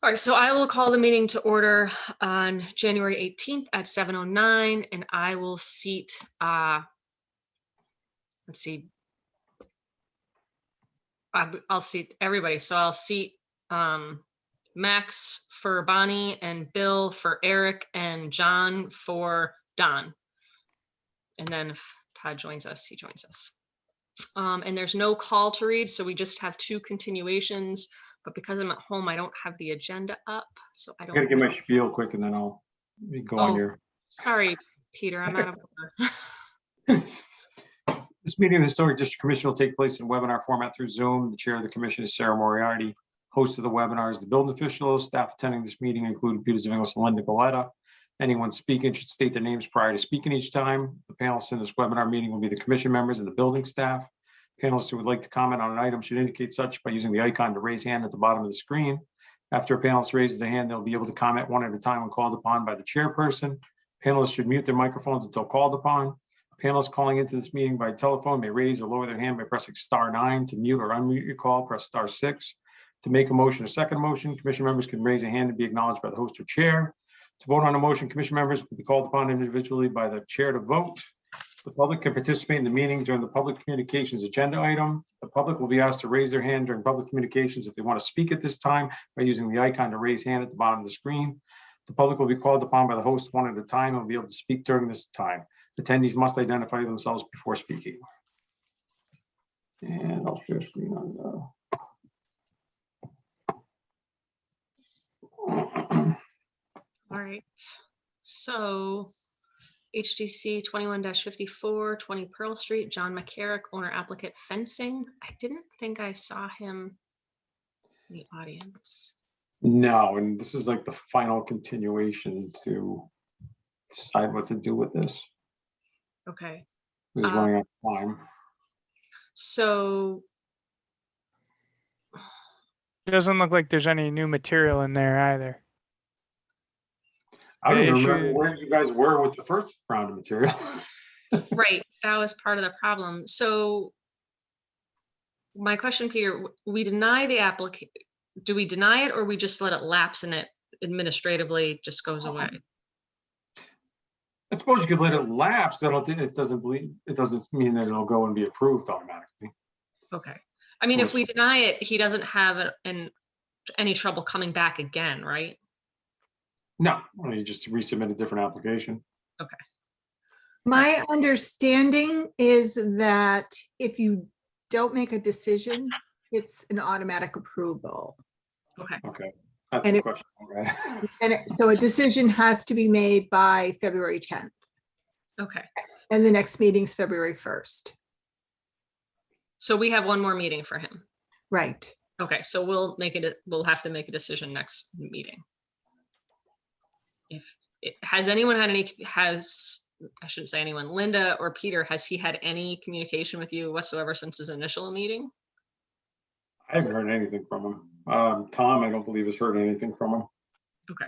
All right, so I will call the meeting to order on January 18th at 7:09, and I will seat, let's see, I'll seat everybody. So I'll seat Max for Bonnie and Bill for Eric and John for Don. And then if Todd joins us, he joins us. And there's no call to read, so we just have two continuations. But because I'm at home, I don't have the agenda up, so I I don't. gotta get my spiel quick and then I'll be going here. Sorry, Peter, I'm out of order. This meeting of the Historic District Commission will take place in webinar format through Zoom. The chair of the commission is Sarah Moriarty. Host of the webinar is the building officials. Staff attending this meeting include Peter Zavingos and Linda Goleta. Anyone speaking should state their names prior to speaking each time. The panelists in this webinar meeting will be the commission members and the building staff. Panelists who would like to comment on an item should indicate such by using the icon to raise hand at the bottom of the screen. After a panelist raises their hand, they'll be able to comment one at a time when called upon by the chairperson. Panelists should mute their microphones until called upon. Panelists calling into this meeting by telephone may raise or lower their hand by pressing *9 to mute or unmute your call. Press *6 to make a motion or second motion. Commission members can raise a hand and be acknowledged by the host or chair. To vote on a motion, commission members will be called upon individually by the chair to vote. The public can participate in the meeting during the public communications agenda item. The public will be asked to raise their hand during public communications if they want to speak at this time by using the icon to raise hand at the bottom of the screen. The public will be called upon by the host one at a time and will be able to speak during this time. Attendees must identify themselves before speaking. And I'll share screen on All right, so HDC 21-54, 20 Pearl Street, John McCarrick, owner applicant fencing. I didn't think I saw him in the audience. No, and this is like the final continuation to decide what to do with this. Okay. This is running out of time. So It doesn't look like there's any new material in there either. I don't even remember where you guys were with the first round of material. right, that was part of the problem. So my question, Peter, we deny the application. Do we deny it or we just let it lapse and it administratively just goes away? I suppose you could let it lapse. It doesn't mean that it'll go and be approved automatically. Okay. I mean, if we deny it, he doesn't have any trouble coming back again, right? No, well, you just resubmit a different application. Okay. My understanding is that if you don't make a decision, it's an automatic approval. Okay. Okay. That's And the it- question, right? So a decision has to be made by February 10th, Okay. and the next meeting's February 1st. So we have one more meeting for him. Right. Okay. So we'll have to make a decision next meeting. Has anyone had I shouldn't say anyone, Linda or Peter, has he had any communication with you whatsoever since his initial meeting? I haven't heard anything from him. Tom, I don't believe has heard anything from him. Okay.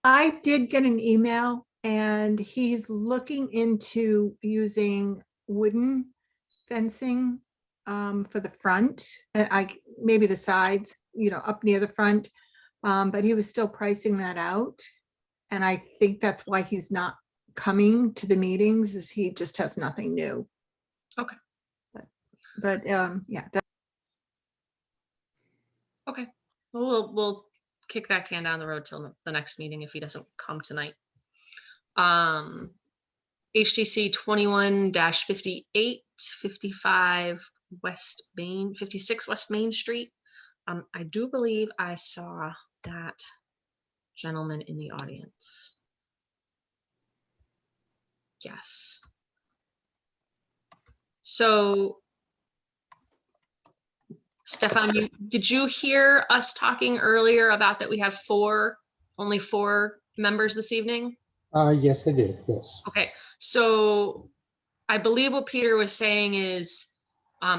I did get an email and he's looking into using wooden fencing for the front and maybe the sides, up near the front. But he was still pricing that out. And I think that's why he's not coming to the meetings, is he just has nothing new. Okay. But yeah. Okay. Well, we'll kick that can down the road till the next meeting if he doesn't come tonight. HTC 21-58, 55 West Main, 56 West Main Street. I do believe I saw that gentleman in the audience. Yes. So, Stefan, did you hear us talking earlier about that we have only four members this evening? Yes, I did. Yes. Okay, so I believe what Peter was saying is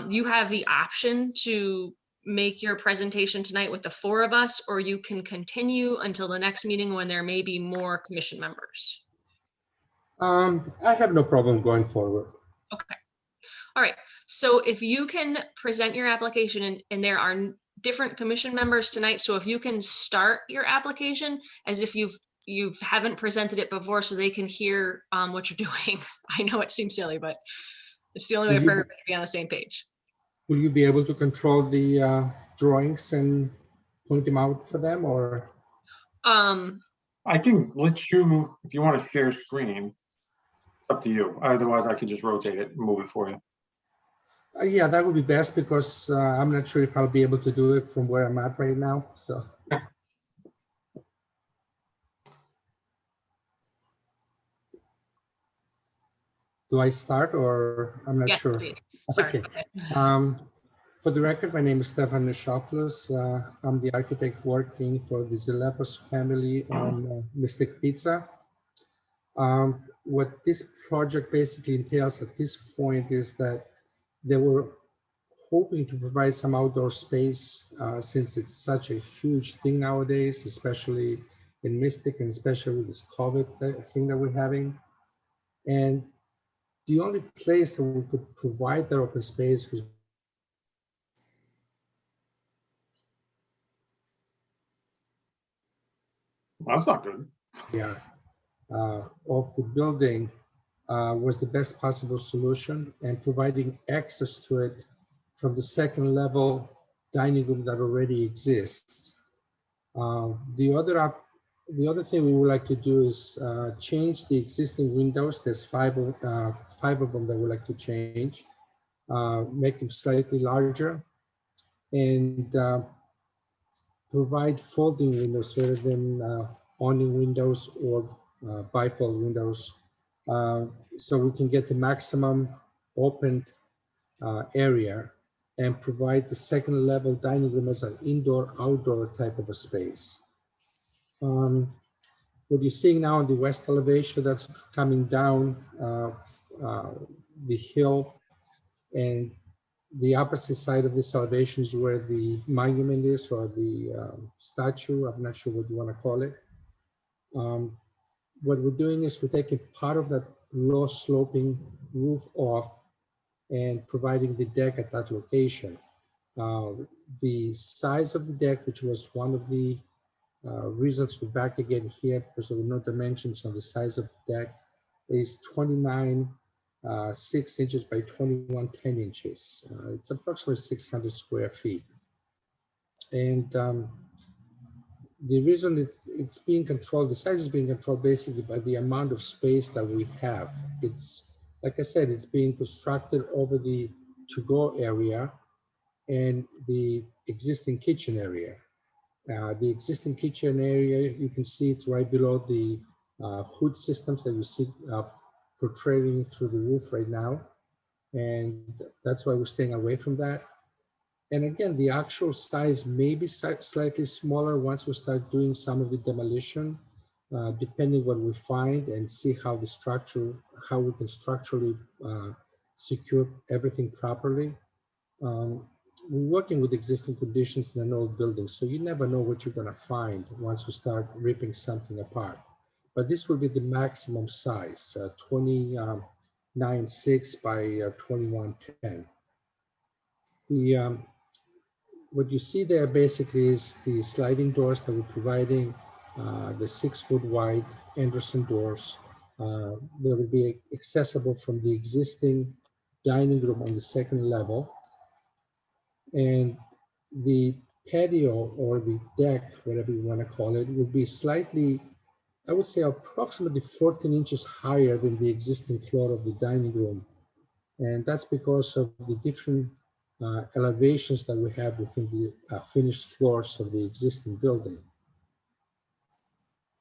you have the option to make your presentation tonight with the four of us, or you can continue until the next meeting when there may be more commission members. I have no problem going forward. Okay. All right. So if you can present your application and there are different commission members tonight, so if you can start your application as if you haven't presented it before, so they can hear what you're doing. I know it seems silly, but it's the only way Will for you- everybody to be on the same page. Will you be able to control the drawings and point them out for them, or? I can let you, if you want to share screen, it's up to you. Otherwise, I can just rotate it and move it for you. Yeah, that would be best because I'm not sure if I'll be able to do it from where I'm at right now, so. Do I start or I'm not Yes, sure? please. Sorry. Okay. Okay. For the record, my name is Stefan Nishopoulos. I'm the architect working for the Zelepos family on Mystic Pizza. What this project basically entails at this point is that they were hoping to provide some outdoor space since it's such a huge thing nowadays, especially in Mystic and especially with this COVID thing that we're having. And the only place that we could provide that open space was That's not good. of the building was the best possible solution, and providing access to it from the second level dining room that already exists. The other thing we would like to do is change the existing windows. There's five of them that we like to change, make them slightly larger, and provide folding windows rather than awning windows or bifold windows, so we can get the maximum opened area and provide the second level dining room as an indoor-outdoor type of a space. What you're seeing now on the west elevation, that's coming down the hill, and the opposite side of this elevation is where the monument is, or the statue. I'm not sure what you want to call it. What we're doing is we're taking part of that low sloping roof off and providing the deck at that location. The size of the deck, which was one of the reasons we're back again here, because there were no dimensions on the size of the deck, is 29 6 inches by 21 10 inches. It's approximately 600 square feet. And the reason it's being controlled, the size is being controlled basically by the amount of space that we have. It's, like I said, it's being constructed over the to-go area and the existing kitchen area. The existing kitchen area, you can see it's right below the hood systems that you see portraying through the roof right now. And that's why we're staying away from that. And again, the actual size may be slightly smaller once we start doing some of the demolition, depending what we find and see how the structure, how we can structurally secure everything properly. We're working with existing conditions in an old building, so you never know what you're gonna find once you start ripping something apart. But this will be the maximum size, 29.6 by 21.10. What you see there basically is the sliding doors that we're providing, the 6-foot wide Anderson doors. That will be accessible from the existing dining room on the second level. And the patio or the deck, whatever you want to call it, will be slightly, I would say approximately 14 inches higher than the existing floor of the dining room. And that's because of the different elevations that we have within the finished floors of the existing building.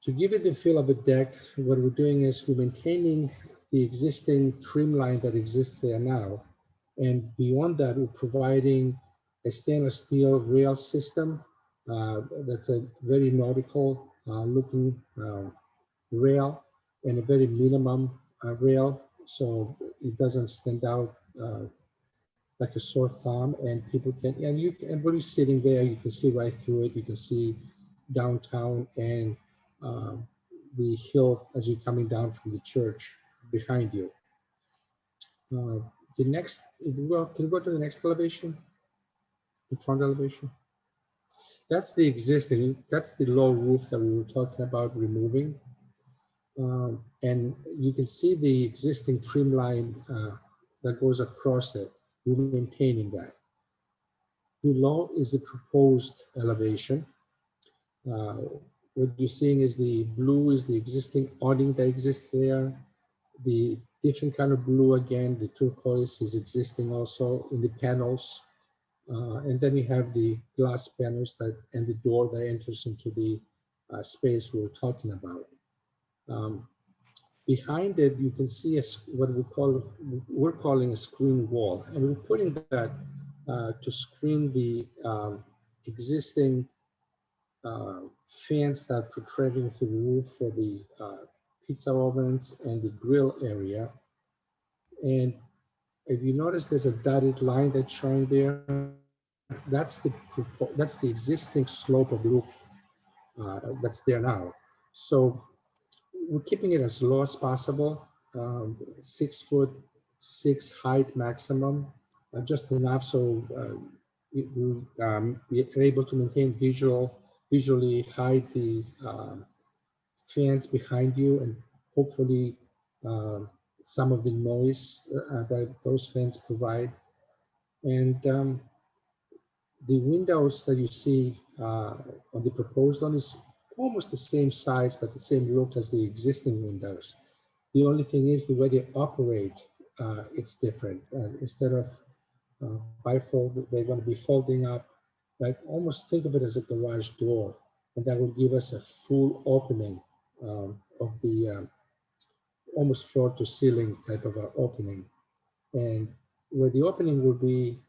To give it the feel of a deck, what we're doing is we're maintaining the existing trim line that exists there now. And beyond that, we're providing a stainless steel rail system that's a very nautical looking rail, and a very minimum rail, so it doesn't stand out like a sore thumb, and people can, and when you're sitting there, you can see right through it. You can see downtown and the hill as you're coming down from the church behind you. The next, well, can you go to the next elevation? The front elevation? That's the existing, that's the low roof that we were talking about removing. And you can see the existing trim line that goes across it. We're maintaining that. Below is the proposed elevation. What you're seeing is the blue is the existing awning that exists there. The different kind of blue, again, the turquoise is existing also in the panels. And then you have the glass panels that and the door that enters into the space we're talking about. Behind it, you can see what we're calling a screen wall, and we're putting that to screen the existing fans that are protruding through the roof for the pizza ovens and the grill area. And if you notice, there's a dotted line that's showing there. That's the existing slope of the roof that's there now. So we're keeping it as low as possible, 6'6" height maximum, just enough so we're able to maintain visually hide the fans behind you and hopefully some of the noise that those fans provide. And the windows that you see on the proposed one is almost the same size, but the same look as the existing windows. The only thing is the way they operate, it's different. Instead of bifold, they're going to be folding up. Like almost think of it as a garage door, and that will give us a full opening of the almost floor to ceiling type of opening. And where the opening will be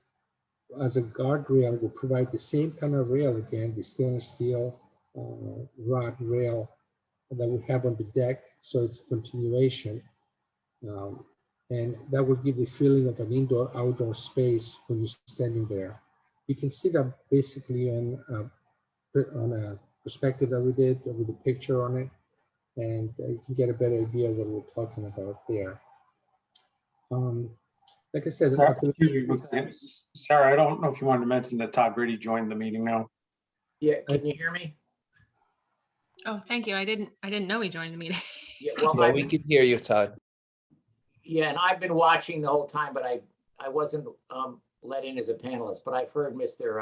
as a guardrail, will provide the same kind of rail again, the stainless steel rod rail that we have on the deck. So it's a continuation. And that will give the feeling of an indoor-outdoor space when you're standing there. You can see that basically on a perspective that we did with a picture on it, and you can get a better idea of what we're talking about there. Like I said, Sarah, I don't know if you wanted to mention that Todd Brady joined the meeting now. Yeah, can you hear me? Oh, thank you. I didn't know he joined the meeting. Yeah, well, Yeah, we can hear you, Todd. yeah, and I've been watching the whole time, but I wasn't let in as a panelist, but I've heard Mr.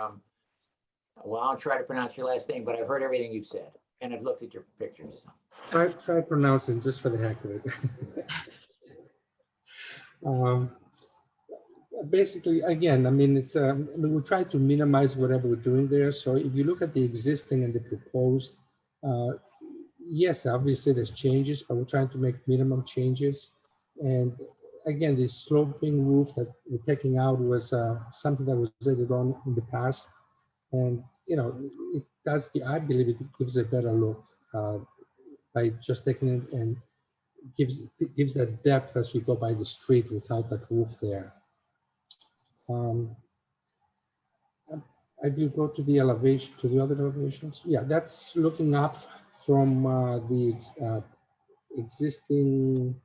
Well, I'll try to pronounce your last name, but I've heard everything you've said, and I've looked at your pictures. Try pronouncing just for the heck of it. Basically, again, I mean, it's I mean, we try to minimize whatever we're doing there. So if you look at the existing and the proposed, yes, obviously there's changes, but we're trying to make minimum changes. And again, the sloping roof that we're taking out was something that was added on in the past. And, you know, it does, I believe it gives a better look by just taking it and gives that depth as you go by the street without that roof there. I do go to the elevation, to the other elevations. Yeah, that's looking up from the existing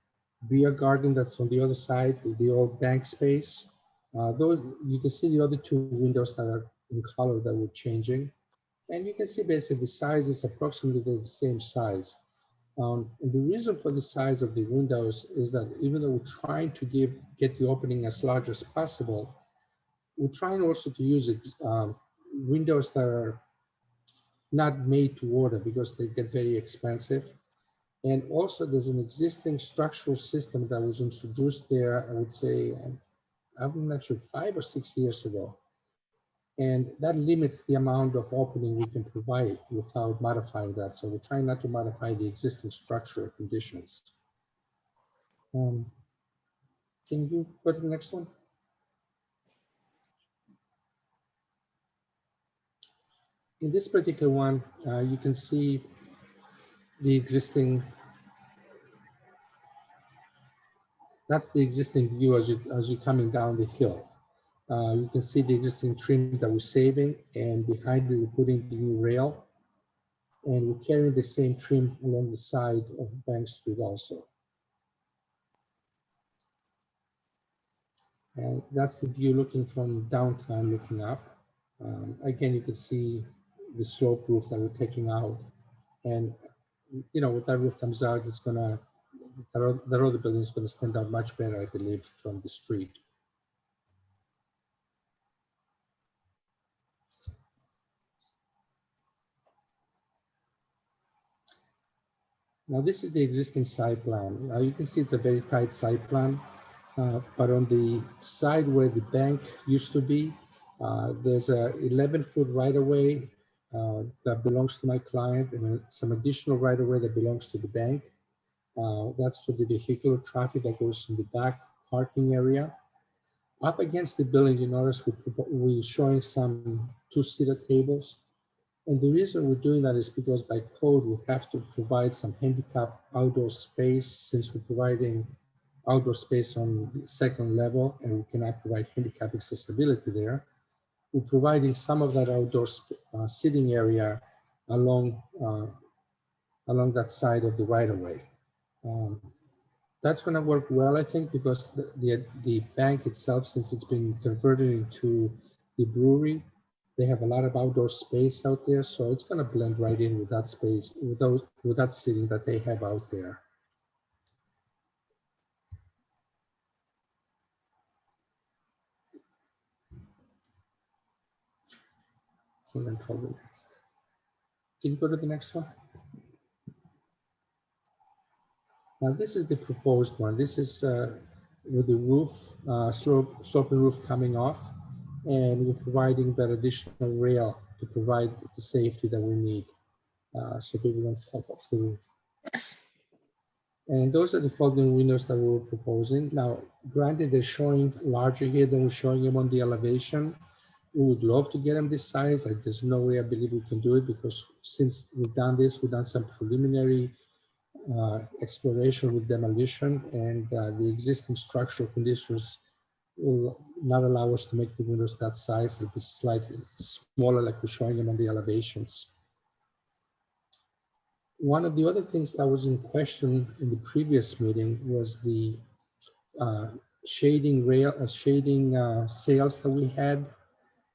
beer garden that's on the other side, the old bank space. Though you can see the other two windows that are in color that we're changing. And you can see basically the size is approximately the same size. And the reason for the size of the windows is that even though we're trying to get the opening as large as possible, we're trying also to use windows that are not made to order because they get very expensive. And also there's an existing structural system that was introduced there, I would say, I'm not sure, 5 or 6 years ago. And that limits the amount of opening we can provide without modifying that. So we're trying not to modify the existing structural conditions. Can you go to the next one? In this particular one, you can see the existing, that's the existing view as you're coming down the hill. You can see the existing trim that we're saving, and behind it, we're putting the new rail. And we're carrying the same trim along the side of Bank Street also. And that's the view looking from downtown, looking up. Again, you can see the slope roof that we're taking out. And, you know, when that roof comes out, it's gonna, that other building is gonna stand out much better, I believe, from the street. Now, this is the existing site plan. You can see it's a very tight site plan, but on the side where the bank used to be, there's a 11-foot right-of-way that belongs to my client, and some additional right-of-way that belongs to the bank. That's for the vehicular traffic that goes in the back parking area. Up against the building, you notice we're showing some two-seater tables. And the reason we're doing that is because by code, we have to provide some handicap outdoor space, since we're providing outdoor space on the second level and we cannot provide handicap accessibility there. We're providing some of that outdoor sitting area along that side of the right-of-way. That's going to work well, I think, because the bank itself, since it's been converted into the brewery, they have a lot of outdoor space out there, so it's going to blend right in with that space, with that seating that they have out there. Can control the next. Can you go to the next one? Now this is the proposed one. This is with the roof, sloping roof coming off, and we're providing that additional rail to provide the safety that we need, so people don't fall off the roof. And those are the folding windows that we were proposing. Now, granted, they're showing larger here than we're showing them on the elevation. We would love to get them this size. There's no way I believe we can do it, because since we've done this, we've done some preliminary exploration with demolition, and the existing structural conditions will not allow us to make the windows that size. It'll be slightly smaller, like we're showing them on the elevations. One of the other things that was in question in the previous meeting was the shading sails that we had.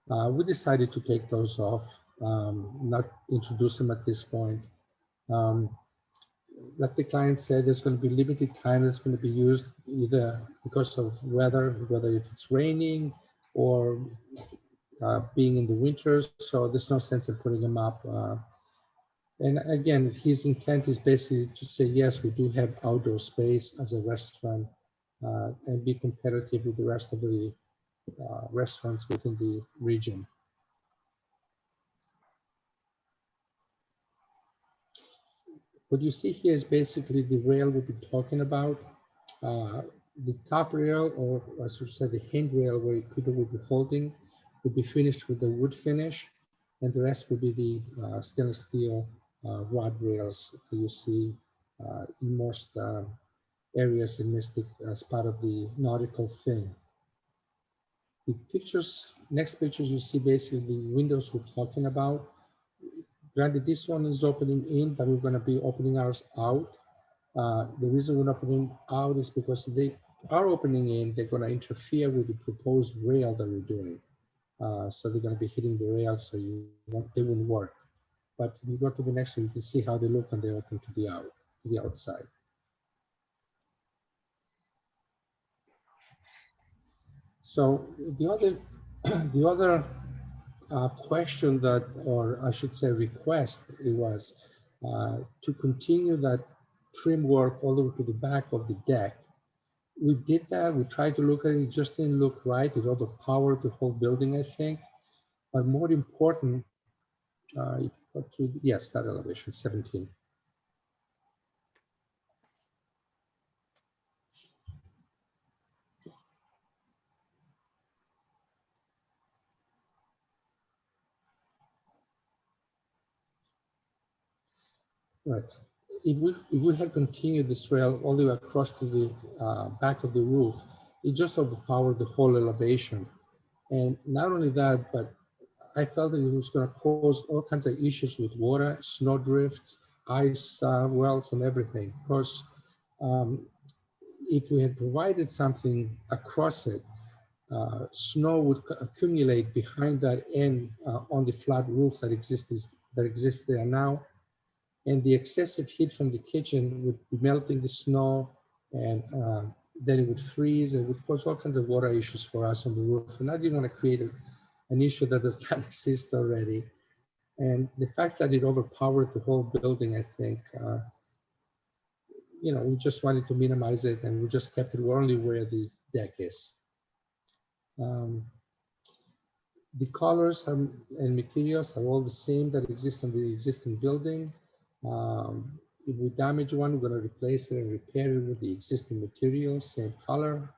We decided to take those off, not introduce them at this point. Like the client said, there's going to be limited time that's going to be used, either because of weather, whether if it's raining or being in the winters. So there's no sense in putting them up. And again, his intent is basically to say, yes, we do have outdoor space as a restaurant, and be competitive with the rest of the restaurants within the region. What you see here is basically the rail we'll be talking about. The top rail, or I should say the handrail where people will be holding, will be finished with a wood finish, and the rest will be the stainless steel rod rails that you see in most areas in Mystic as part of the nautical thing. The pictures, next pictures, you see basically the windows we're talking about. Granted, this one is opening in, but we're going to be opening ours out. The reason we're not opening out is because they are opening in, they're going to interfere with the proposed rail that we're doing. So they're going to be hitting the rail, so they wouldn't work. But if you go to the next one, you can see how they look when they open to the outside. So the other question that, or I should say request, it was to continue that trim work all the way to the back of the deck. We did that. We tried to look at it. It just didn't look right. It overpowered the whole building, I think. But more important, yes, that elevation, 17. Right. If we had continued this rail all the way across to the back of the roof, it just overpowered the whole elevation. And not only that, but I felt that it was going to cause all kinds of issues with water, snow drifts, ice wells, and everything. Because if we had provided something across it, snow would accumulate behind that end on the flat roof that exists there now. And the excessive heat from the kitchen would be melting the snow, and then it would freeze and would cause all kinds of water issues for us on the roof. And I didn't want to create an issue that does not exist already. And the fact that it overpowered the whole building, I think, we just wanted to minimize it, and we just kept it only where the deck is. The colors and materials are all the same that exist on the existing building. If we damage one, we're going to replace it and repair it with the existing materials, same color.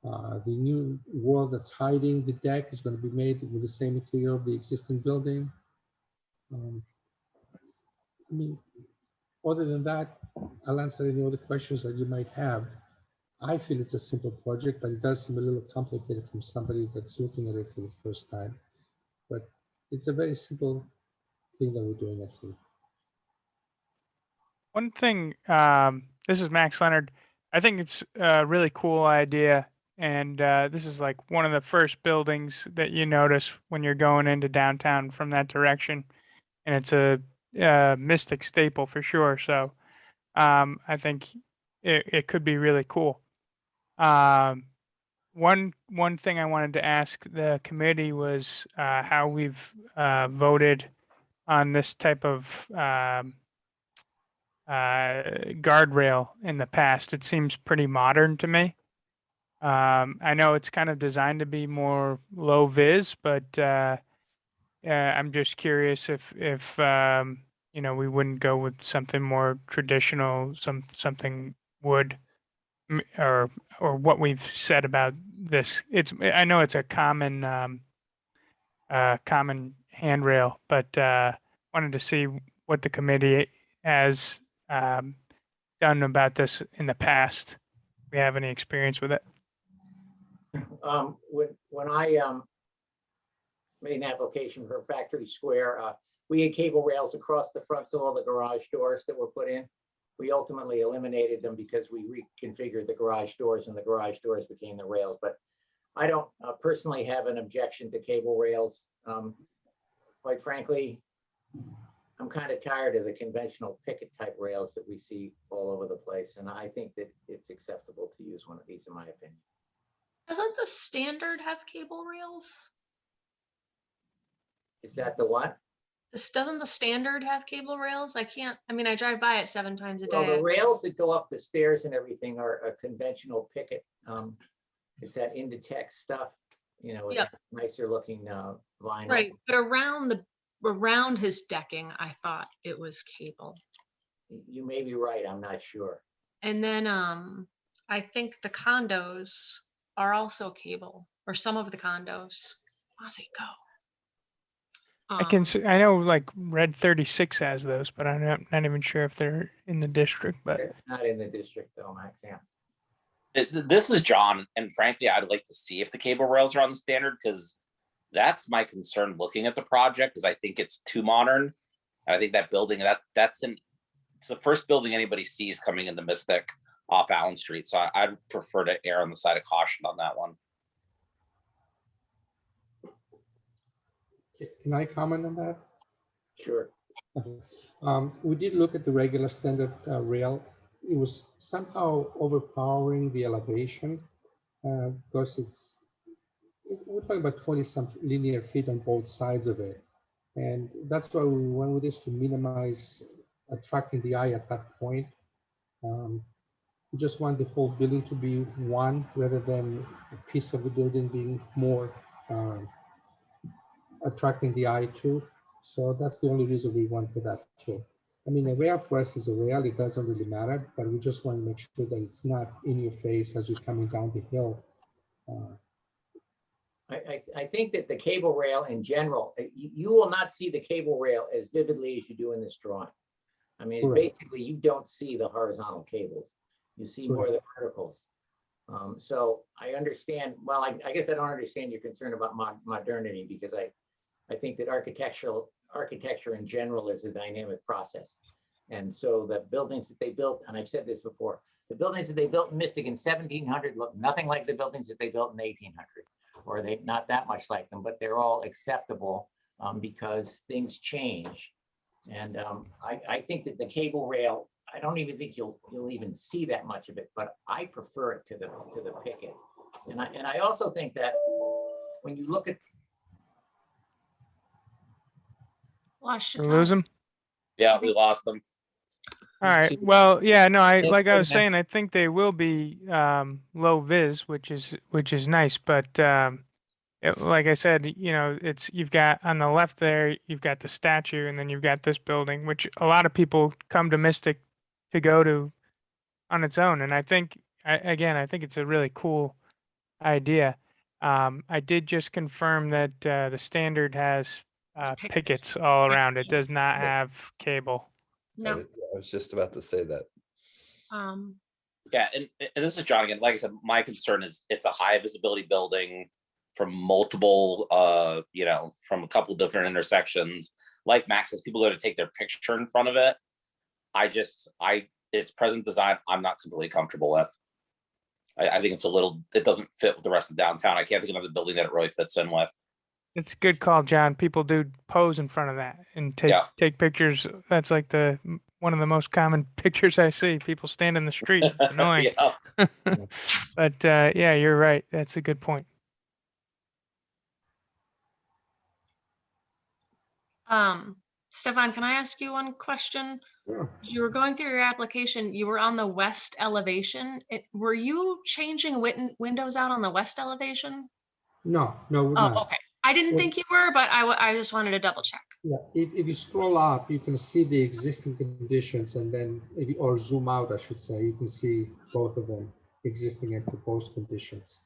The new wall that's hiding the deck is going to be made with the same material of the existing building. I mean, other than that, I'll answer any other questions that you might have. I feel it's a simple project, but it does seem a little complicated from somebody that's looking at it for the first time. But it's a very simple thing that we're doing, I think. One thing, this is Max Leonard. I think it's a really cool idea. And this is like one of the first buildings that you notice when you're going into downtown from that direction. And it's a Mystic staple for sure. So I think it could be really cool. One thing I wanted to ask the committee was how we've voted on this type of guardrail in the past. It seems pretty modern to me. I know it's kind of designed to be more low vis, but I'm just curious if we wouldn't go with something more traditional, something wood, or what we've said about this. I know it's a common handrail, but wanted to see what the committee has done about this in the past. If we have any experience with it. When I made an application for Factory Square, we had cable rails across the fronts of all the garage doors that were put in. We ultimately eliminated them because we reconfigured the garage doors, and the garage doors became the rails. But I don't personally have an objection to cable rails. Quite frankly, I'm kind of tired of the conventional picket type rails that we see all over the place. And I think that it's acceptable to use one of these, in my opinion. Doesn't the standard have cable rails? Is that the what? Doesn't the standard have cable rails? I drive by it 7 times a Well, day. the rails that go up the stairs and everything are a conventional picket. It's that Inditex stuff, it's Yep. nicer looking vinyl. Right, but around his decking, I thought it was cable. You may be right, I'm not sure. And then I think the condos are also cable, or some of the condos. Ozzy, go. I know like Red 36 has those, but I'm not even sure if they're in the district. But They're not in the district though, Max. Yeah. This is John, and frankly, I'd like to see if the cable rails are on the standard, because that's my concern looking at the project, is I think it's too modern. And I think that building, it's the first building anybody sees coming into Mystic off Allen Street. So I'd prefer to err on the side of caution on that one. Can I comment on that? Sure. We did look at the regular standard rail. It was somehow overpowering the elevation because we're talking about 20-some linear feet on both sides of it. And that's why we went with this, to minimize attracting the eye at that point. We just want the whole building to be one, rather than a piece of the building being more attracting the eye too. So that's the only reason we went for that too. I mean, a rail for us is a rail, it doesn't really matter, but we just want to make sure that it's not in your face as you're coming down the hill. I think that the cable rail in general, you will not see the cable rail as vividly as you do in this drawing. I mean, Correct. basically, you don't see the horizontal cables. You see more of the verticals. So I understand, well, I guess I don't understand your concern about modernity, because I think that architecture in general is a dynamic process. And so the buildings that they built, and I've said this before, the buildings that they built in Mystic in 1700 look nothing like the buildings that they built in 1800. or they not that much like them, but they're all acceptable because things change. And I think that the cable rail, I don't even think you'll even see that much of it, but I prefer it to the picket. And I also think that when you look at Lost you, We Tom. lose them. Yeah, we lost them. All right. See- Well, yeah, no, Can't like I go was back. saying, I think they will be low vis, which is nice. But like I said, it's you've got on the left there, you've got the statue, and then you've got this building, which a lot of people come to Mystic to go to on its own. And I think, I think it's a really cool idea. I did just confirm that the standard has It's pickets. pickets all Yeah. around. It does not Yeah. have cable. No. I was just about to say that. Yeah, and this is John again. Like I said, my concern is it's a high visibility building from multiple, from a couple different intersections. Like Max says, people go to take their picture in front of it. Its present design, I'm not completely comfortable with. I think it doesn't fit with the rest of downtown. I can't think of another building that it really fits in with. It's a good call, John. People do pose in front of that and take pictures. That's like one of the most common pictures I see. People stand in the street. It's annoying. Yeah. But yeah, you're right. That's a good point. Stefan, can I ask you one question? Sure. You were going through your application, you were on the west elevation. Were you changing windows out on the west elevation? No, we're Oh, not. okay. I didn't think you were, but I just wanted to double check. Yeah, if you scroll up, you can see the existing conditions, and then or zoom out, I should say, you can see both of them, existing and proposed conditions.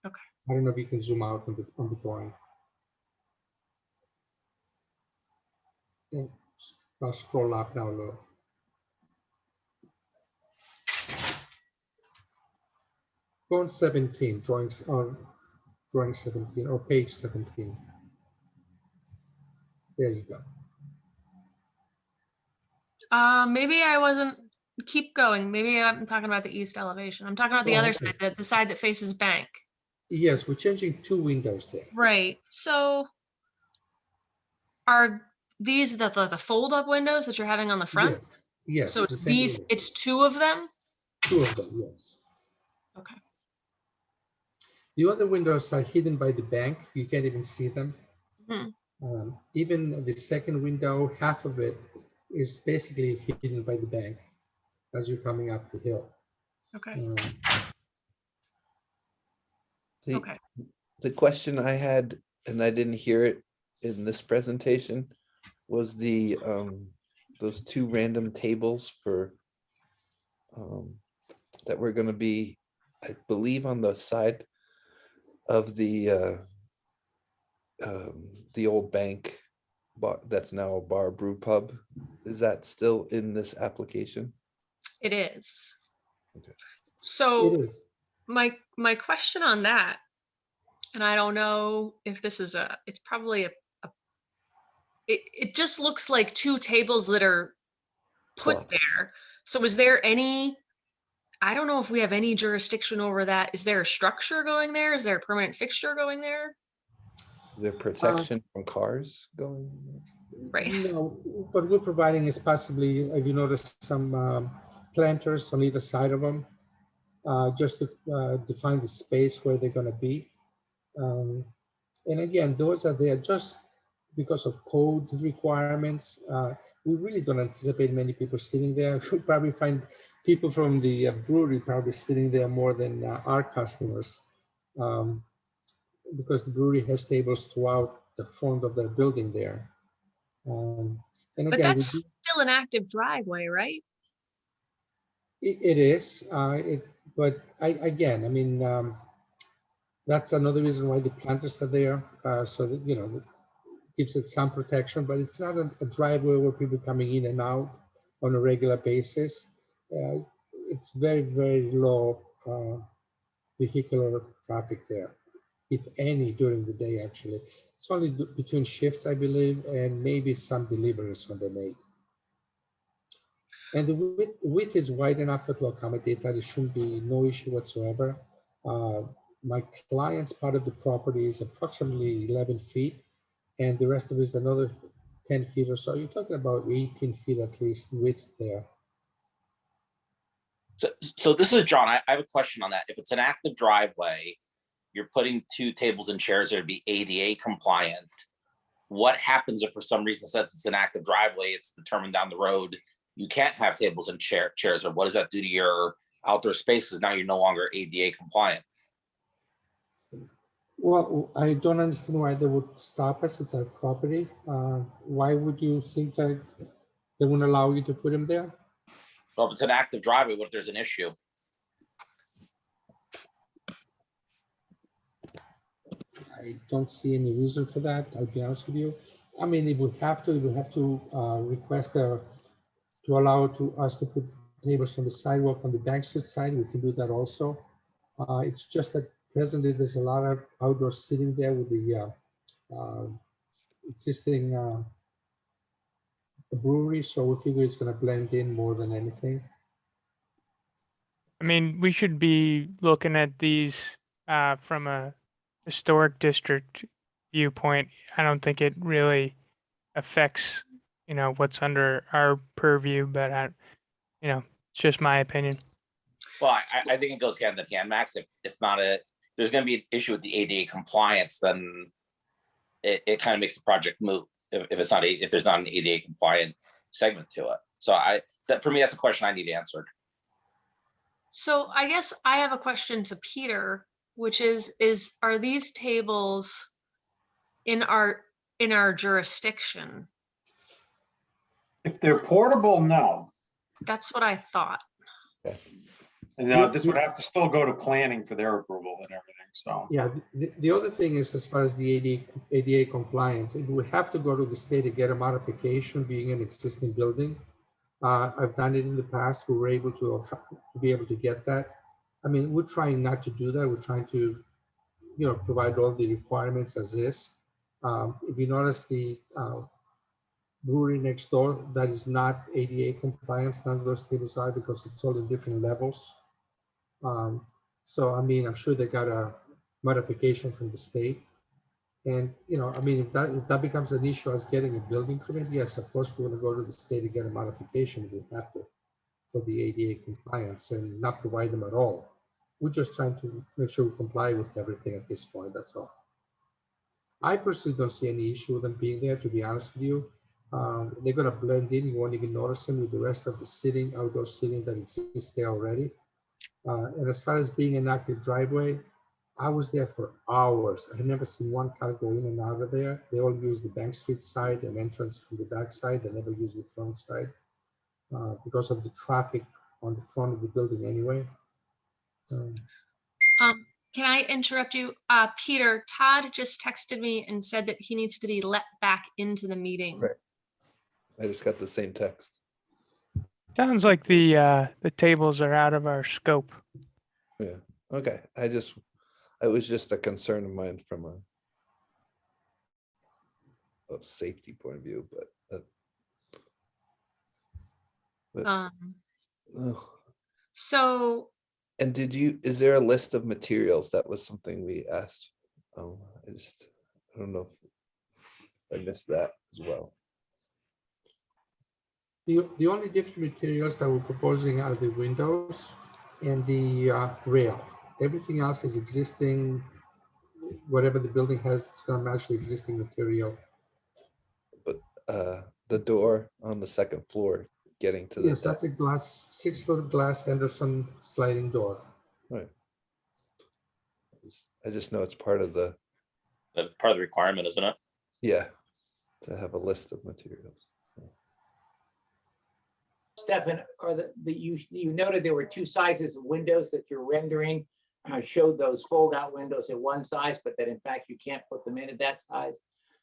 Okay. I don't know if you can zoom out on the drawing. Yeah, I'll scroll up now a little. Go on 17, drawing 17 or page 17. There you go. Maybe I wasn't, keep going. Maybe I'm talking about the east elevation. I'm talking about the Oh, other okay. side, the side that faces bank. Yes, we're changing 2 windows there. Right. So are these the fold up windows that you're having on the front? Yes, So the it's same these, window. it's 2 of them? 2 of them, yes. Okay. The other windows are hidden by the bank. You can't even see them. Mhm. Even the second window, half of it is basically hidden by the bank as you're coming up the hill. Okay. The, Okay. the question I had, and I didn't hear it in this presentation, was the those 2 random tables for that were going to be, I believe, on the side of the old bank that's now a bar brew pub. Is that still in this application? It is. Okay. So It is. my question on that, and I don't know if this is it's probably it just looks like 2 tables that are put Plot. there. So is there any, I don't know if we have any jurisdiction over that. Is there a structure going there? Is there a permanent fixture going there? Is there protection from cars going? Right. No, what we're providing is possibly, if you notice, some planters on either side of them, just to define the space where they're going to be. And again, those are there just because of code requirements. We really don't anticipate many people sitting there. You'll probably find people from the brewery probably sitting there more than our customers, because the brewery has tables throughout the front of their building there. And But again, that's still an active driveway, right? it is, but again, I mean, that's another reason why the planters are there, so that, that gives it some protection, but it's not a driveway where people coming in and out on a regular basis. It's very, very low vehicular traffic there, if any, during the day, actually. It's only between shifts, I believe, and maybe some deliveries when they make. And the width is wide enough to accommodate that. It shouldn't be no issue whatsoever. my client's part of the property is approximately 11 feet, and the rest of it is another 10 feet or so. You're talking about 18 feet at least width there. So this is John. I have a question on that. If it's an active driveway, you're putting 2 tables and chairs that would be ADA compliant. What happens if for some reason, since it's an active driveway, it's determined down the road, you can't have tables and chairs, or what does that do to your outdoor spaces? Now you're no longer ADA compliant. Well, I don't understand why they would stop us. It's our property. Why would you think that they wouldn't allow you to put them there? Well, if it's an active driveway, what if there's an issue? I don't see any reason for that, I'll be honest with you. I mean, if we have to request to allow us to put tables on the sidewalk on the Bank Street side, we can do that also. It's just that presently there's a lot of outdoor sitting there with the existing brewery, so we figure it's gonna blend in more than anything. I mean, we should be looking at these from a historic district viewpoint. I don't think it really affects, what's under our purview, but it's just my opinion. Well, I think it goes hand in hand, Max. If it's not there's going to be an issue with the ADA compliance, then it kind of makes the project moot. If there's not an ADA compliant segment to it. So for me, that's a question I need answered. So I guess I have a question to Peter, which is are these tables in our jurisdiction? If they're portable, no. That's what I thought. And this would have to still go to planning for their approval and everything, so. Yeah, the other thing is, as far as the ADA compliance, if we have to go to the state to get a modification being an existing building, I've done it in the past, we were able to be able to get that. I mean, we're trying not to do that. We're trying to, provide all the requirements as is. If you notice the brewery next door, that is not ADA compliance, none of those tables are, because it's all in different levels. So, I mean, I'm sure they got a modification from the state. And, I mean, if that becomes an issue as getting a building permit, yes, of course, we're gonna go to the state to get a modification if we have to for the ADA compliance and not provide them at all. We're just trying to make sure we comply with everything at this point, that's all. I personally don't see any issue with them being there, to be honest with you. They're gonna blend in, you won't even notice them with the rest of the outdoor seating that exists there already. And as far as being an active driveway, I was there for hours. I had never seen one car go in and out of there. They all use the Bank Street side and entrance from the back side. They never use the front side because of the traffic on the front of the building anyway. Can I interrupt you? Peter, Todd just texted me and said that he needs to be let back into the meeting. Right. I just got the same text. Sounds like the tables are out of our scope. Yeah. Okay. It was just a concern of mine from a safety point of view, but So. And is there a list of materials? That was something we asked. I don't know if I missed that as well. The only different materials that we're proposing are the windows and the rail. Everything else is existing. Whatever the building has, it's going to match the existing material. But the door on the second floor getting to the yes, that's a 6-foot glass Henderson sliding door. Right. I just know it's part of the requirement, isn't it? Yeah, to have a list of materials. Stefan, you noted there were 2 sizes of windows that you're rendering. Showed those fold-out windows at one size, but that in fact you can't put them in at that size.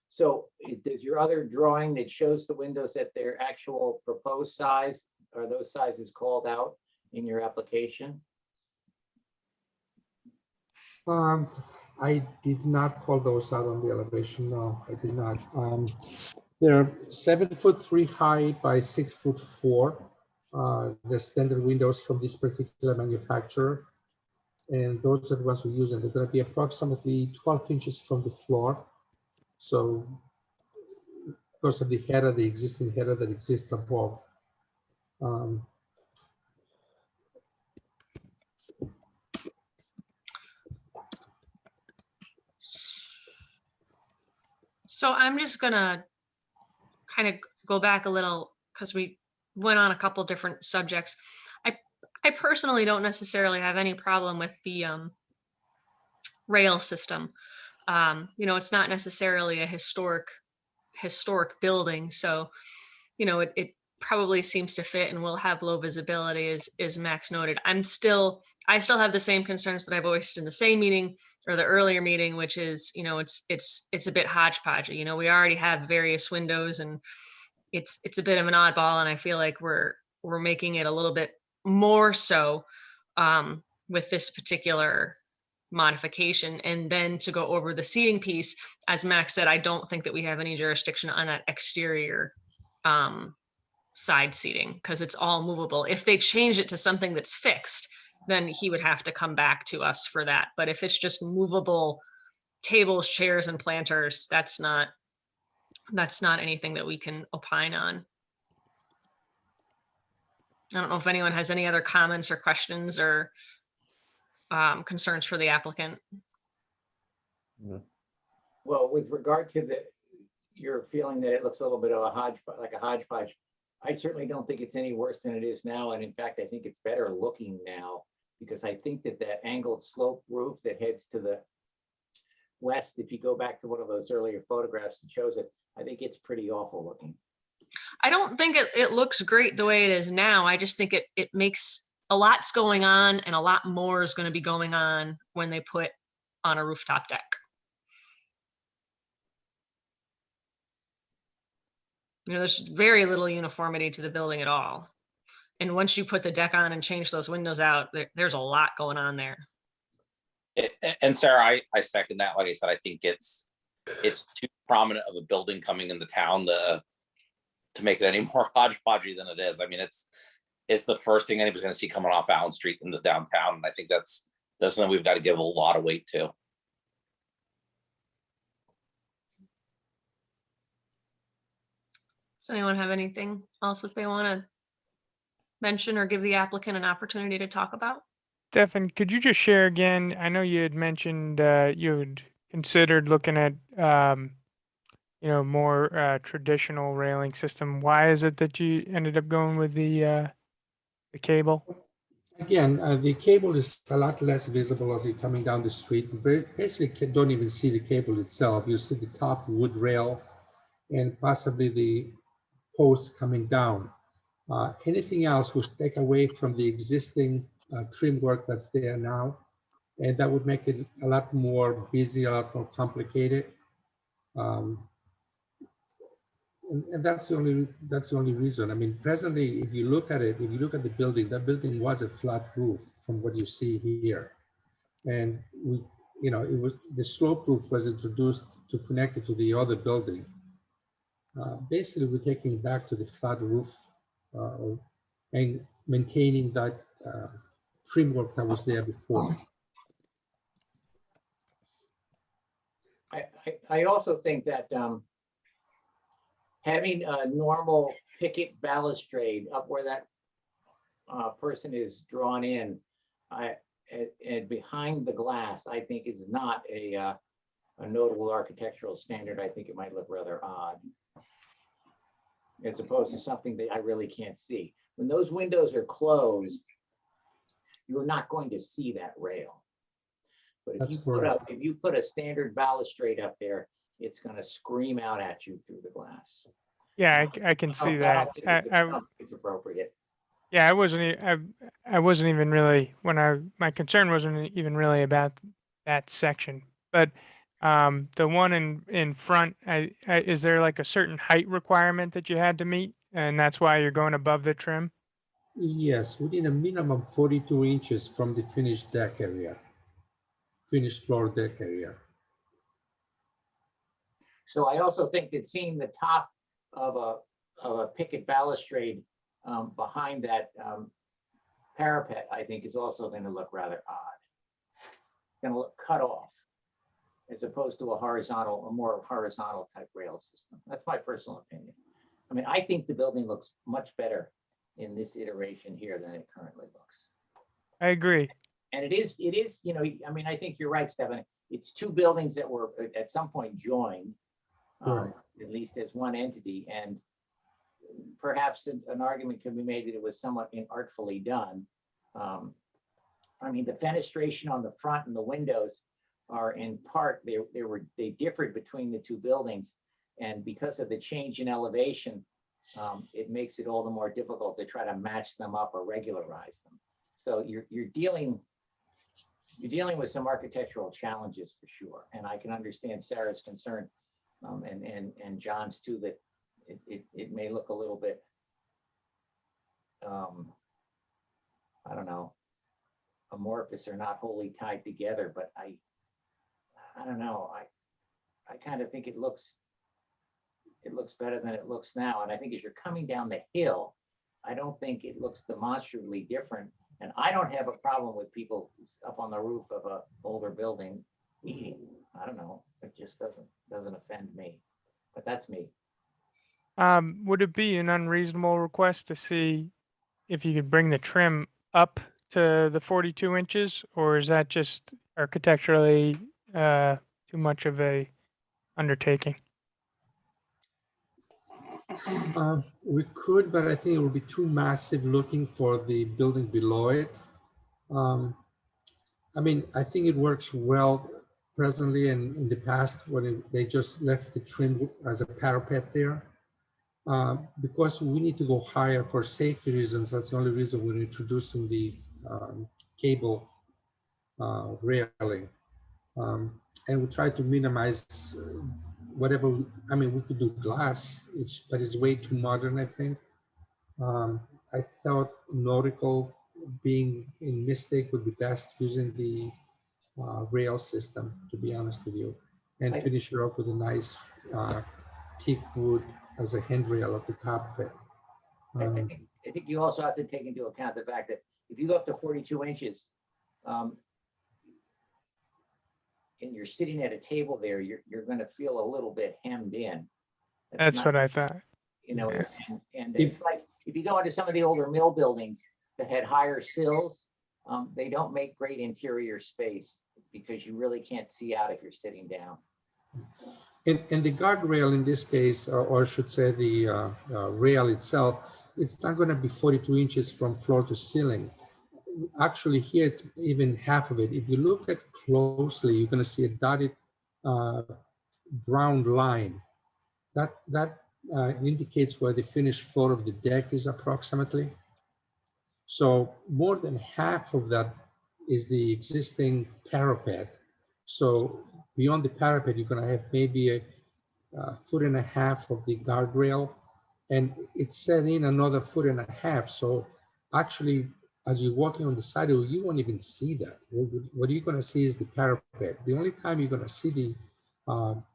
So does your other drawing that shows the windows at their actual proposed size, are those sizes called out in your application? I did not call those out on the elevation. No, I did not. They're 7'3" high by 6'4". The standard windows from this particular manufacturer. And those are the ones we use, and they're gonna be approximately 12 inches from the floor. So because of the header, the existing header that exists above. Um, So I'm just gonna kind of go back a little because we went on a couple different subjects. I personally don't necessarily have any problem with the rail system. It's not necessarily a historic building, so it probably seems to fit and will have low visibility, as Max noted. I still have the same concerns that I voiced in the same meeting or the earlier meeting, which is, it's a bit hodgepodgey. We already have various windows, and it's a bit of an oddball, and I feel like we're making it a little bit more so with this particular modification. And then to go over the seating piece, as Max said, I don't think that we have any jurisdiction on that exterior side seating because it's all movable. If they change it to something that's fixed, then he would have to come back to us for that. But if it's just movable tables, chairs, and planters, that's not anything that we can opine on. I don't know if anyone has any other comments or questions or concerns for the applicant. Well, with regard to your feeling that it looks a little bit of a hodgepodge, I certainly don't think it's any worse than it is now. And in fact, I think it's better looking now because I think that angled slope roof that heads to the west, if you go back to one of those earlier photographs that shows it, I think it's pretty awful looking. I don't think it looks great the way it is now. I just think it makes a lot's going on, and a lot more is going to be going on when they put on a rooftop deck. There's very little uniformity to the building at all. And once you put the deck on and change those windows out, there's a lot going on there. And Sarah, I second that. Like I said, I think it's too prominent of a building coming into town to make it any more hodgepodgey than it is. I mean, it's the first thing anybody's going to see coming off Allen Street into downtown, and I think that's something we've got to give a lot of weight to. Does anyone have anything else that they want to mention or give the applicant an opportunity to talk about? Stefan, could you just share again? I know you had mentioned you had considered looking at more traditional railing system. Why is it that you ended up going with the cable? Again, the cable is a lot less visible as you're coming down the street. You basically don't even see the cable itself. You see the top wood rail and possibly the posts coming down. Anything else will take away from the existing trim work that's there now, and that would make it a lot more busy, a lot more complicated. And that's the only reason. I mean, presently, if you look at it, if you look at the building, that building was a flat roof from what you see here, and it was the slope roof was introduced to connect it to the other building. Basically, we're taking it back to the flat roof and maintaining that trim work that was there before. I also think that having a normal picket balustrade up where that person is drawn in and behind the glass, I think is not a notable architectural standard. I think it might look rather odd, as opposed to something that I really can't see. When those windows are closed, you're not going to see that rail. But if you put a standard balustrade up there, it's going to scream out at you through the glass. Yeah, I can see that. It's appropriate. Yeah, I wasn't even really my concern wasn't even really about that section, but the one in front, is there like a certain height requirement that you had to meet, and that's why you're going above the trim? Yes, within a minimum 42 inches from the finished deck area, finished floor deck area. So I also think that seeing the top of a picket balustrade behind that parapet, I think is also going to look rather odd. gonna look cut off as opposed to a more horizontal type rail system. That's my personal opinion. I mean, I think the building looks much better in this iteration here than it currently looks. I agree. And it is, you know, I mean, I think you're right, Stefan. It's two buildings that were at some point joined, Right. at least as one entity. And perhaps an argument could be made that it was somewhat inartfully done. I mean, the fenestration on the front and the windows are in part, they differed between the two buildings. And because of the change in elevation, it makes it all the more difficult to try to match them up or regularize them. So you're dealing with some architectural challenges for sure. And I can understand Sarah's concern and John's too, that it may look a little bit, I don't know, amorphous or not wholly tied together, but I don't know. I kind of think it looks better than it looks now. And I think as you're coming down the hill, I don't think it looks demonstrably different. And I don't have a problem with people up on the roof of a older building eating. I don't know. It just doesn't offend me. But that's me. Would it be an unreasonable request to see if you could bring the trim up to the 42 inches, or is that just architecturally too much of a undertaking? We could, but I think it would be too massive looking for the building below it. I mean, I think it works well presently and in the past when they just left the trim as a parapet there. Because we need to go higher for safety reasons, that's the only reason we're introducing the cable railing. And we try to minimize whatever, I mean, we could do glass, but it's way too modern, I think. I thought nautical being in Mystic would be best using the rail system, to be honest with you, and finish it off with a nice teak wood as a handrail at the top of it. I think you also have to take into account the fact that if you go up to 42 inches, and you're sitting at a table there, you're going to feel a little bit hemmed in. That's what I thought. You know, Yeah. and it's like, if you go into some of the older mill buildings that had higher sills, they don't make great interior space because you really can't see out if you're sitting down. And the guardrail in this case, or I should say the rail itself, it's not going to be 42 inches from floor to ceiling. Actually, here it's even half of it. If you look at closely, you're going to see a dotted brown line. That indicates where the finished floor of the deck is approximately. So more than half of that is the existing parapet. So beyond the parapet, you're going to have maybe a 1.5 feet of the guardrail, and it's set in another 1.5 feet. So actually, as you're walking on the sidewalk, you won't even see that. What you're going to see is the parapet. The only time you're going to see the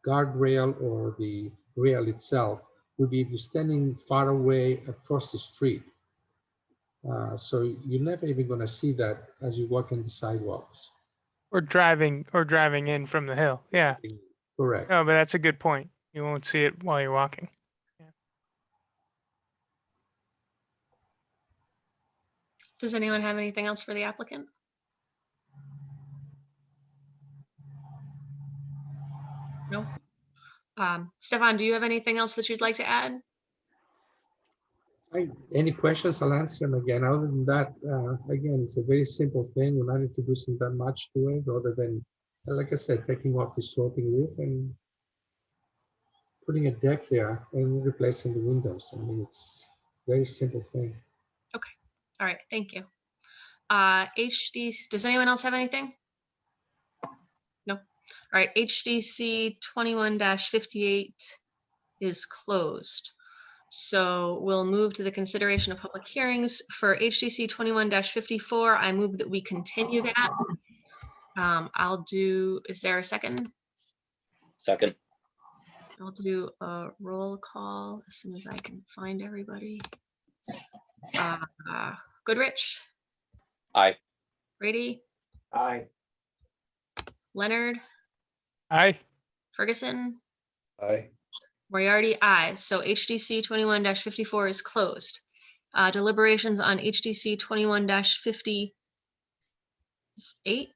guardrail or the rail itself would be if you're standing far away across the street. So you're never even going to see that as you walk on the sidewalks. Or driving in from the hill. Yeah. Correct. No, but that's a good point. You won't see it while you're walking. Does anyone have anything else for the applicant? No? Stefan, do you have anything else that you'd like to add? Any questions, I'll answer them again. Other than that, again, it's a very simple thing. We're not introducing that much to it other than, like I said, taking off the sloping roof and putting a deck there and replacing the windows. I mean, it's a very simple thing. Okay. All right. Thank you. HDC, does anyone else have anything? No. All right. HDC 21-58 is closed. So we'll move to the consideration of public hearings for HDC 21-54. I move that we continue that. Is there a second? Second. I'll do a roll call as soon as I can find everybody. Goodrich, Aye. Brady, Aye. Leonard, Aye. Ferguson, Aye. Moriarty, aye. So HDC 21-54 is closed. Deliberations on HDC 21-58. I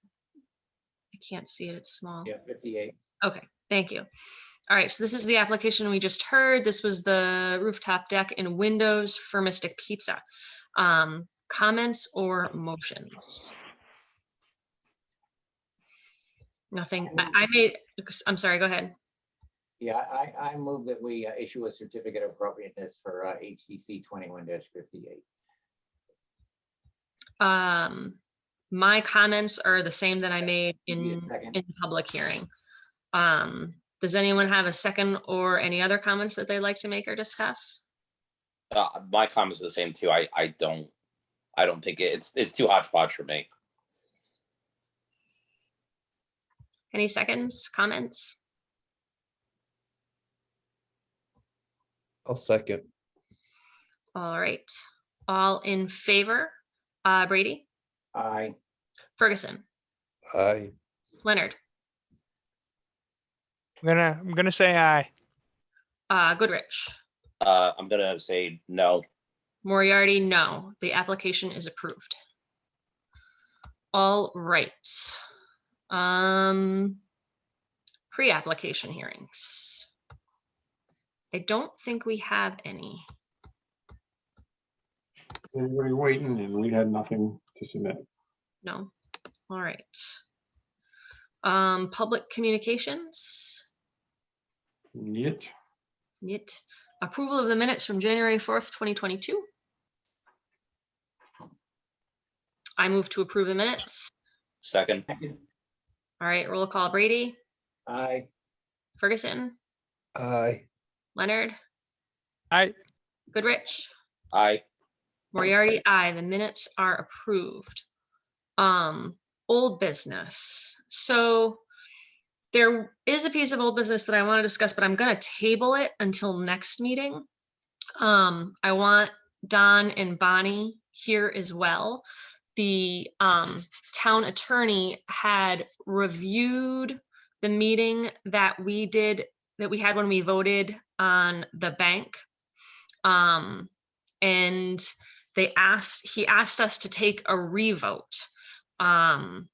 can't see it, it's small. Yeah, 58. Okay, thank you. All right, so this is the application we just heard. This was the rooftop deck and windows for Mystic Pizza. Comments or motions? Nothing. I made, I'm sorry, go ahead. Yeah, I move that we issue a certificate of appropriateness for HDC 21-58. My comments are the same that I made Need a in second? the public hearing. Does anyone have a second or any other comments that they'd like to make or discuss? My comments are the same too. I don't think it's too hodgepodge for me. Any seconds, comments? I'll second. All right, all in favor? Brady, Aye. Ferguson, Aye. Leonard, I'm gonna say aye. Goodrich, I'm gonna say no. Moriarty, no. The application is approved. All right. Pre-application hearings. I don't think we have any. Anybody waiting, and we had nothing to submit. No. All right. Public communications. Yet, Neat. Approval of the minutes from January 4th, 2022. I move to approve the minutes. Second. Second. All right, roll call. Brady, Aye. Ferguson, Aye. Leonard, Aye. Goodrich, Aye. Moriarty, aye. The minutes are approved. Old business. So there is a piece of old business that I want to discuss, but I'm going to table it until next meeting. I want Don and Bonnie here as well. The town attorney had reviewed the meeting that we had when we voted on the bank. And he asked us to take a revote on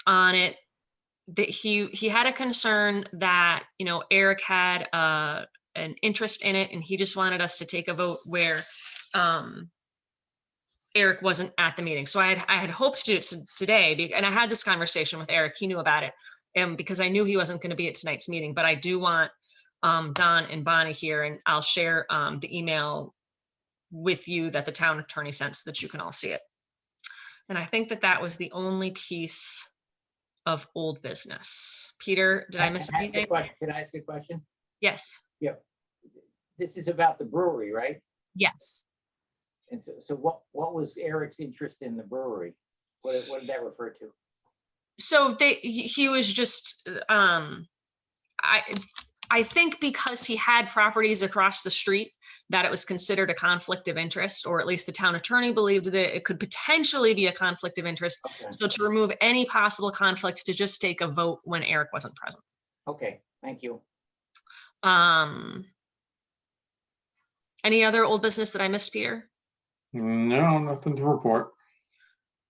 it. That he had a concern that, Eric had an interest in it, and he just wanted us to take a vote where Eric wasn't at the meeting. So I had hoped to do it today, and I had this conversation with Eric. He knew about it, and because I knew he wasn't going to be at tonight's meeting. But I do want Don and Bonnie here, and I'll share the email with you that the town attorney sent so that you can all see it. And I think that was the only piece of old business. Peter, did I miss anything? Can I ask a question? Yes. Yep. This is about the brewery, right? Yes. And so what was Eric's interest in the brewery? What did that refer to? So he was just, I think because he had properties across the street, that it was considered a conflict of interest, or at least the town attorney believed that it could potentially be a conflict of interest. Okay. So to remove any possible conflict, to just take a vote when Eric wasn't present. Okay, thank you. Any other old business that I missed, Peter? no, nothing to report.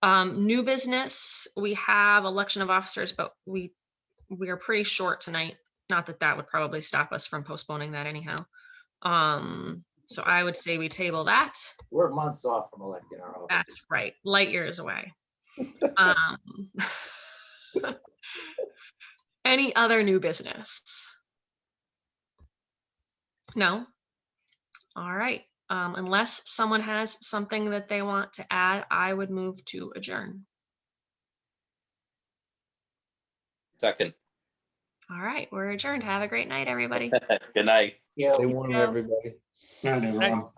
New business, we have election of officers, but we are pretty short tonight. Not that that would probably stop us from postponing that anyhow. So I would say we table that. We're months off from electing our officers. That's right, light years away. Any other new business? No? All right. Unless someone has something that they want to add, I would move to adjourn. Second. All right, we're adjourned. Have a great night, everybody. Good night. Yeah. Stay warm, Yeah. everybody. Good night, everyone.